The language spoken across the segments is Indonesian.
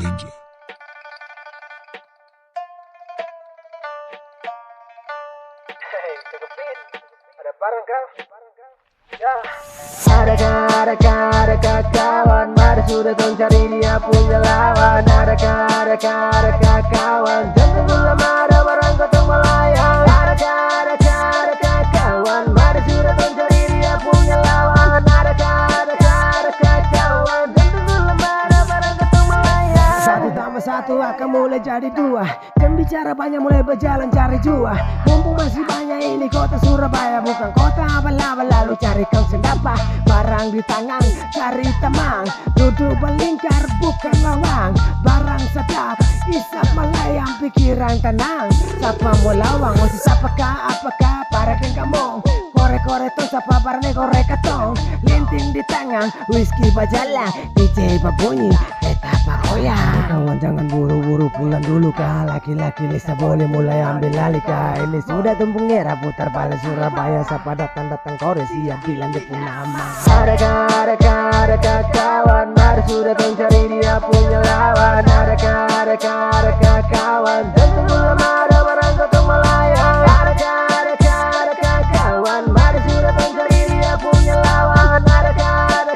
DJ. Ada barang kah? Ya. Adakah kawan, mari sudah tolong cari dia punya lawan. Adakah kawan, jangan tunggu lama ada barang kau melayang. Adakah kawan, mari sudah tolong cari dia punya lawan. Adakah kawan, jangan tunggu lama ada barang kau melayang. Satu tambah satu akan mulai jadi dua. Bicara banyak mulai berjalan cari jua. Mumpung masih banyak ini kota Surabaya, bukan kota abal-abal. Lalu cari kau sendapa, barang di tangan cari temang. Duduk berlingkar bukan lawang, barang sedap isap melayang pikiran tenang. Siapa mau lawang, masih apakah parakin kamu. Korek-korek tuh siapa barangnya korek ketong. Linting di tangan, whisky berjalan, DJ berbunyi, kita goyang. Kawan jangan buru-buru pulang dulu kah. Laki-laki Lisa boleh mulai ambil alih kah. Ini sudah tumpung era putar balik Surabaya. Siapa datang-datang kore siap bilang dia pun nama. Adakah kawan, mari sudah tolong cari dia punya lawan. Adakah kawan, dan tunggu lama ada barang kau melayang. Adakah kawan, mari sudah tolong cari dia punya lawan. Adakah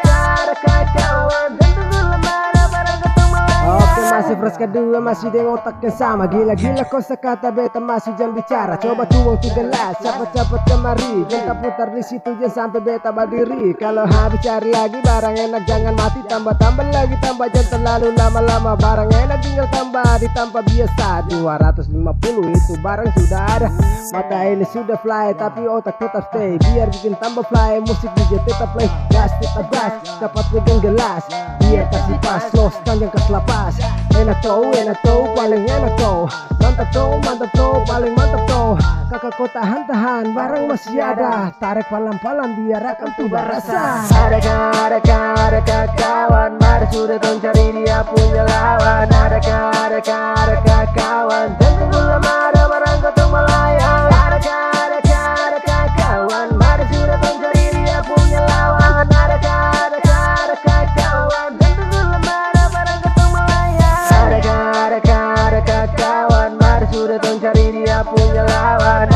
kawan, dan tunggu lama ada barang kau melayang. Oke, masih fresh kedua, masih dengan otak yang sama. Gila-gila kosa kata beta masih jam bicara. Coba tuang 3 gelas, cepet-cepet kemari. Beta putar di situ jangan sampai beta berdiri. Kalau habis cari lagi barang enak jangan mati. Tambah-tambah lagi, tambah jangan terlalu lama-lama. Barang enak tinggal tambah ditambah biasa. 250 itu barang sudah ada. Mata ini sudah fly tapi otak tetap stay. Biar bikin tambah fly, musik DJ tetap play. Gas tetap gas, dapat pegang gelas. Biar kasih pas, los kanjang kas lapas. Enak tau, paling enak tau. Mantap tau, paling mantap tau. Kakak kau tahan, barang masih ada. Tarik palam-palam biar akan tuh berasa. Adakah kawan, mari sudah tolong cari dia punya lawan. Adakah kawan, dan tunggu lama ada barang kau melayang. Adakah kawan, mari sudah tolong cari dia punya lawan. Adakah kawan, dan tunggu lama ada barang kau melayang. Adakah kawan, mari sudah tolong cari dia punya lawan.